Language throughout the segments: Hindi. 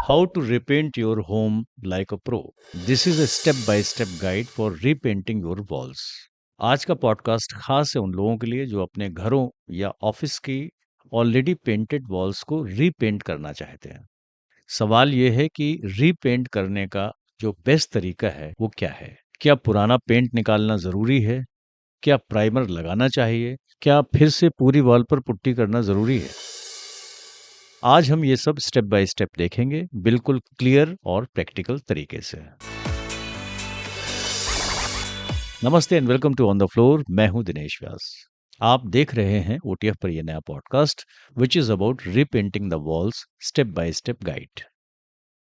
How to repaint your home like a pro. This is a step by step guide for repainting your walls. आज का पॉडकास्ट खास है उन लोगों के लिए जो अपने घरों या ऑफिस की ऑलरेडी पेंटेड वॉल्स को रीपेंट करना चाहते हैं। सवाल ये है कि रीपेंट करने का जो बेस्ट तरीका है वो क्या है? क्या पुराना पेंट निकालना जरूरी है? क्या प्राइमर लगाना चाहिए? क्या फिर से पूरी वॉल पर पुट्टी करना जरूरी है? आज हम ये सब स्टेप बाय स्टेप देखेंगे, बिल्कुल क्लियर और प्रैक्टिकल तरीके से। नमस्ते and welcome to on the floor. मैं हूं दिनेश व्यास। आप देख रहे हैं ओटीएफ पर यह नया podcast which is about repainting the walls step by step guide.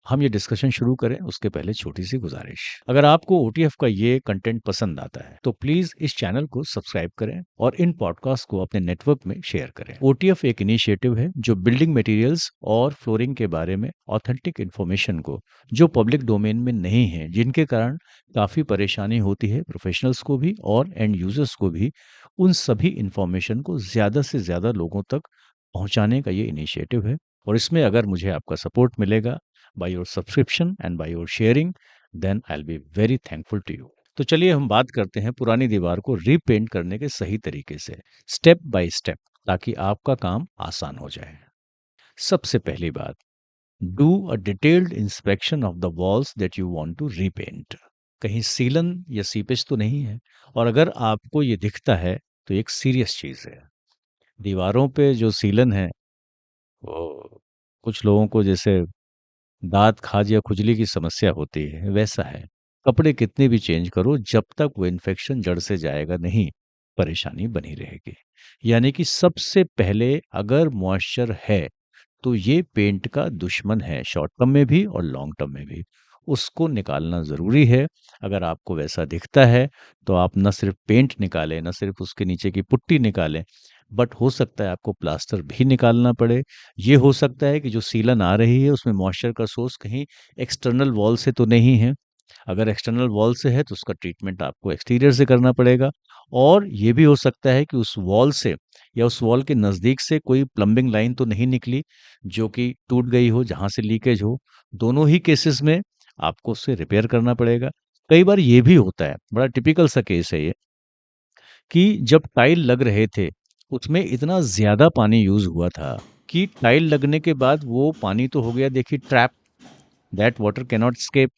हम ये डिस्कशन शुरू करें उसके पहले छोटी सी गुजारिश। अगर आपको ओटीएफ का ये कंटेंट पसंद आता है तो प्लीज इस चैनल को सब्सक्राइब करें और इन पॉडकास्ट को अपने नेटवर्क में शेयर करें। ओटीएफ एक इनिशिएटिव है जो बिल्डिंग मटेरियल्स और फ्लोरिंग के बारे में ऑथेंटिक इन्फॉर्मेशन को जो पब्लिक डोमेन में नहीं है, जिनके कारण काफी परेशानी होती है प्रोफेशनल्स को भी और एंड यूजर्स को भी, उन सभी इंफॉर्मेशन को ज्यादा से ज्यादा लोगों तक पहुंचाने का ये इनिशिएटिव है। और इसमें अगर मुझे आपका सपोर्ट मिलेगा by your subscription and by your sharing, then I'll be very thankful to you. तो चलिए हम बात करते हैं पुरानी दीवार को रीपेंट करने के सही तरीके से, स्टेप बाय स्टेप, ताकि आपका काम आसान हो जाए। सबसे पहली बात, do a detailed inspection of the walls that you want to repaint. कहीं सीलन या सीपेज तो नहीं है, और अगर आपको ये दिखता है तो एक सीरियस चीज है। दीवारों पे जो सीलन है वो कुछ लोगों को जैसे दांत खाज या खुजली की समस्या होती है, वैसा है। कपड़े कितने भी चेंज करो, जब तक वो इन्फेक्शन जड़ से जाएगा नहीं, परेशानी बनी रहेगी। यानी कि सबसे पहले अगर मॉइस्चर है तो ये पेंट का दुश्मन है, शॉर्ट टर्म में भी और लॉन्ग टर्म में भी। उसको निकालना ज़रूरी है। अगर आपको वैसा दिखता है तो आप न सिर्फ पेंट निकालें, न सिर्फ उसके नीचे की पुट्टी निकालें, बट हो सकता है आपको प्लास्टर भी निकालना पड़े। ये हो सकता है कि जो सीलन आ रही है उसमें मॉइस्चर का सोर्स कहीं एक्सटर्नल वॉल से तो नहीं है। अगर एक्सटर्नल वॉल से है तो उसका ट्रीटमेंट आपको एक्सटीरियर से करना पड़ेगा। और ये भी हो सकता है कि उस वॉल से या उस वॉल के नज़दीक से कोई प्लम्बिंग लाइन तो नहीं निकली जो कि टूट गई हो, जहाँ से लीकेज हो। दोनों ही केसेस में आपको उससे रिपेयर करना पड़ेगा। कई बार ये भी होता है, बड़ा टिपिकल सा केस है ये, कि जब टाइल लग रहे थे उसमें इतना ज़्यादा पानी यूज़ हुआ था कि टाइल लगने के बाद वो पानी तो हो गया देखिए trap, that water cannot escape.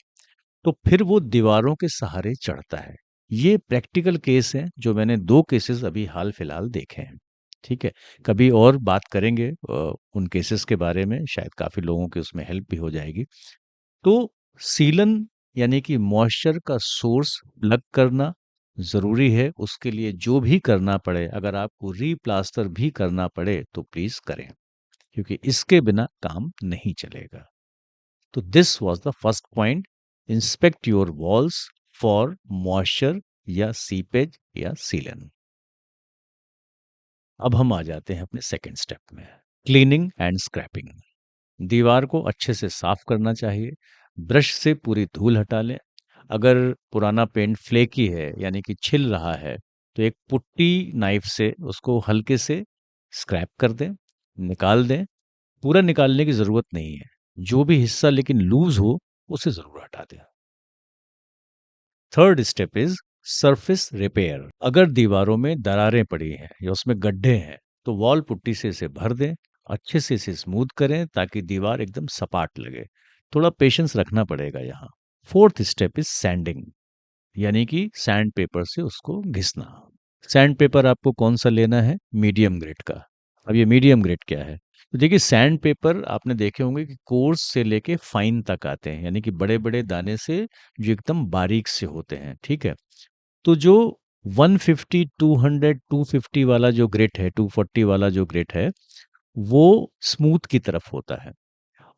तो फिर वो दीवारों के सहारे चढ़ता है। ये प्रैक्टिकल केस है जो मैंने 2 केसेस अभी हाल फिलहाल देखे हैं। ठीक है? कभी और बात करेंगे उन केसेस के बारे में, शायद काफ़ी लोगों की उसमें हेल्प भी हो जाएगी। तो सीलन यानी कि मॉइस्चर का सोर्स प्लग करना ज़रूरी है। उसके लिए जो भी करना पड़े, अगर आपको रीप्लास्टर भी करना पड़े तो प्लीज़ करें, क्योंकि इसके बिना काम नहीं चलेगा। तो this was the first point, inspect your walls for moisture या सीपेज या सीलन। अब हम आ जाते हैं अपने सेकंड स्टेप में, क्लीनिंग एंड स्क्रैपिंग। दीवार को अच्छे से साफ करना चाहिए। ब्रश से पूरी धूल हटा लें। अगर पुराना पेंट फ्लेकी है यानी कि छिल रहा है तो एक पुट्टी नाइफ से उसको हल्के से स्क्रैप कर दें, निकाल दें। पूरा निकालने की ज़रूरत नहीं है, जो भी हिस्सा लेकिन लूज़ हो उसे ज़रूर हटा दें। Third step is surface repair. अगर दीवारों में दरारें पड़ी हैं या उसमें गड्ढे हैं तो वॉल पुट्टी से इसे भर दें, अच्छे से इसे स्मूथ करें ताकि दीवार एकदम सपाट लगे। थोड़ा पेशेंस रखना पड़ेगा यहाँ। फोर्थ स्टेप इज़ सैंडिंग, यानी कि सैंड पेपर से उसको घिसना। सैंड पेपर आपको कौन सा लेना है? मीडियम ग्रेड का। अब ये मीडियम ग्रेड क्या है? तो देखिए, सैंड पेपर आपने देखे होंगे कि कोर्स से लेके फाइन तक आते हैं, यानी कि बड़े बड़े दाने से जो एकदम बारीक से होते हैं। ठीक है? तो जो 150 200 250 वाला जो ग्रेट है, 240 वाला जो ग्रेट है, वो स्मूथ की तरफ होता है।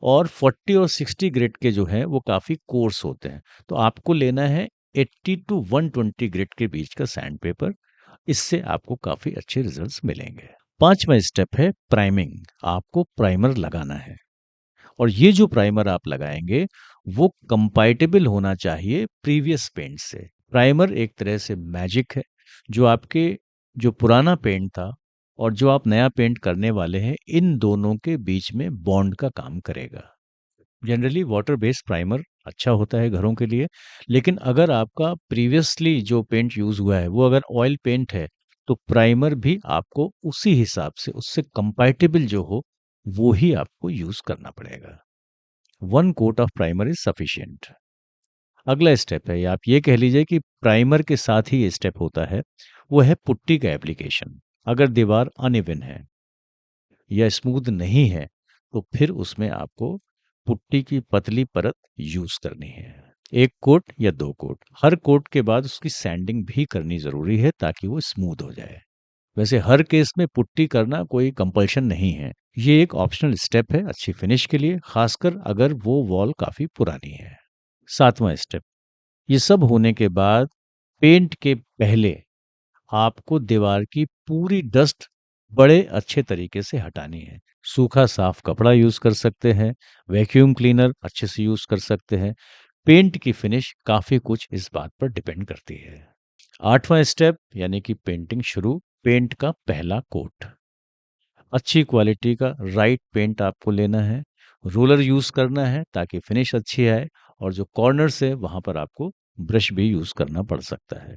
और 40 और 60 ग्रेड के जो हैं वो काफ़ी कोर्स होते हैं। तो आपको लेना है 80 टू 120 ग्रेड के बीच का सैंड पेपर। इससे आपको काफ़ी अच्छे रिजल्ट्स मिलेंगे। पांचवा स्टेप है प्राइमिंग। आपको प्राइमर लगाना है, और ये जो प्राइमर आप लगाएंगे वो कंपैटिबल होना चाहिए प्रीवियस पेंट से। प्राइमर एक तरह से मैजिक है जो आपके जो पुराना पेंट था और जो आप नया पेंट करने वाले हैं, इन दोनों के बीच में बॉन्ड का काम करेगा। जनरली वाटर बेस्ड प्राइमर अच्छा होता है घरों के लिए, लेकिन अगर आपका प्रीवियसली जो पेंट यूज़ हुआ है, वो अगर ऑयल पेंट है, तो प्राइमर भी आपको उसी हिसाब से, उससे कंपैटिबल जो हो, वो ही आपको यूज़ करना पड़ेगा। 1 coat of primer is sufficient. अगला स्टेप है, या आप ये कह लीजिए कि प्राइमर के साथ ही ये स्टेप होता है, वो है पुट्टी का एप्लीकेशन। अगर दीवार अनइवन है या स्मूथ नहीं है, तो फिर उसमें आपको पुट्टी की पतली परत यूज़ करनी है। 1 कोट या 2 कोट। हर कोट के बाद उसकी सैंडिंग भी करनी ज़रूरी है ताकि वो स्मूथ हो जाए। वैसे हर केस में पुट्टी करना कोई कंपल्शन नहीं है। ये एक ऑप्शनल स्टेप है अच्छी फिनिश के लिए, खासकर अगर वो वॉल काफ़ी पुरानी है। 7वां स्टेप, ये सब होने के बाद पेंट के पहले आपको दीवार की पूरी डस्ट बड़े अच्छे तरीके से हटानी है। सूखा साफ कपड़ा यूज़ कर सकते हैं, वैक्यूम क्लीनर अच्छे से यूज़ कर सकते हैं। पेंट की फिनिश काफ़ी कुछ इस बात पर डिपेंड करती है। 8वां स्टेप यानी कि पेंटिंग शुरू, पेंट का पहला कोट। अच्छी क्वालिटी का राइट पेंट आपको लेना है, रोलर यूज़ करना है ताकि फिनिश अच्छी आए, और जो कॉर्नर्स है वहाँ पर आपको ब्रश भी यूज़ करना पड़ सकता है।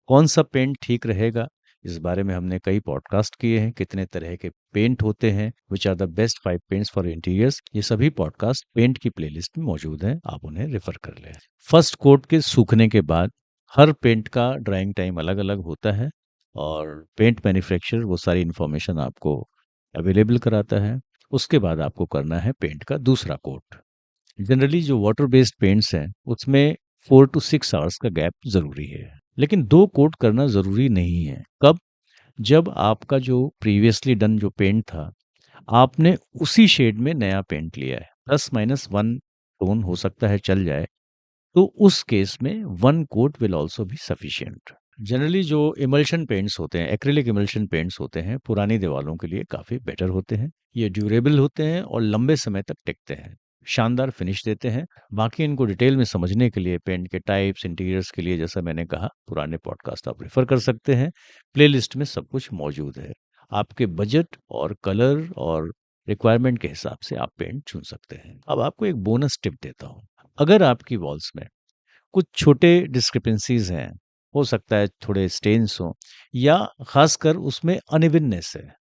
कौन-सा पेंट ठीक रहेगा, इस बारे में हमने कई पॉडकास्ट किए हैं, कितने तरह के पेंट होते हैं, which are the best 5 paints for interiors. ये सभी पॉडकास्ट पेंट की प्लेलिस्ट में मौजूद हैं, आप उन्हें रेफर कर लें। फर्स्ट कोट के सूखने के बाद हर पेंट का ड्राइंग टाइम अलग-अलग होता है, और पेंट मैन्युफैक्चरर वो सारी इन्फॉर्मेशन आपको अवेलेबल कराता है। उसके बाद आपको करना है पेंट का दूसरा कोट। जनरली जो वाटर बेस्ड पेंट्स हैं, उसमें 4 टू 6 आवर्स का गैप ज़रूरी है। लेकिन 2 कोट करना ज़रूरी नहीं है। कब? जब आपका जो प्रीवियसली डन जो पेंट था, आपने उसी शेड में नया पेंट लिया है, प्लस माइनस 1 टोन हो सकता है चल जाए, तो उस केस में 1 coat will also be sufficient. Generally जो इमल्शन पेंट्स होते हैं, एक्रिलिक इमल्शन पेंट्स होते हैं, पुरानी दीवारों के लिए काफ़ी बेटर होते हैं। ये ड्यूरेबल होते हैं और लंबे समय तक टिकते हैं। शानदार फिनिश देते हैं। बाकी इनको डिटेल में समझने के लिए पेंट के टाइप्स, इंटीरियर्स के लिए जैसा मैंने कहा, पुराने पॉडकास्ट आप रेफ़र कर सकते हैं। प्लेलिस्ट में सब कुछ मौजूद है। आपके बजट और कलर और रिक्वायरमेंट के हिसाब से आप पेंट चुन सकते हैं। अब आपको एक बोनस टिप देता हूँ। अगर आपकी वॉल्स में कुछ छोटे डिस्क्रिपेंसीज़ हैं, हो सकता है थोड़े स्टेन्स हों, या ख़ासकर उसमें अनइवननेस है,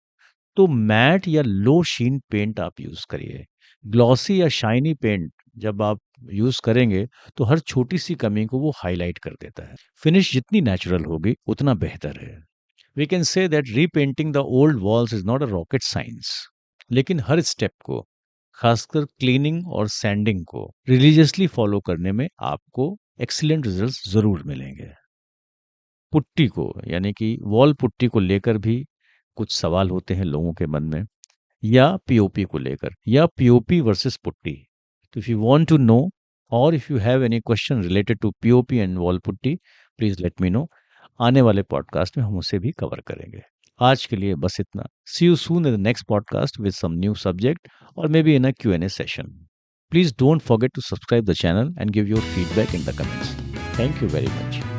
तो मैट या लो शीन पेंट आप यूज़ करिए। ग्लॉसी या शाइनी पेंट जब आप यूज़ करेंगे, तो हर छोटी-सी कमी को वो हाइलाइट कर देता है। फिनिश जितनी नेचुरल होगी, उतना बेहतर है। We can say that repainting the old walls is not a rocket science, लेकिन हर स्टेप को, खासकर क्लीनिंग और सैंडिंग को रिलीजियसली फॉलो करने में आपको एक्सीलेंट रिजल्ट्स ज़रूर मिलेंगे। पुट्टी को, यानी कि वॉल पुट्टी को लेकर भी कुछ सवाल होते हैं लोगों के मन में, या पीओपी को लेकर, या पीओपी वर्सेस पुट्टी। तो if you want to know, और if you have any question related to POP and wall putty, please let me know. आने वाले पॉडकास्ट में हम उसे भी कवर करेंगे। आज के लिए बस इतना। See you soon in the next podcast with some new subject, और maybe in a Q&A session. Please don't forget to subscribe the channel and give your feedback in the comments. Thank you very much.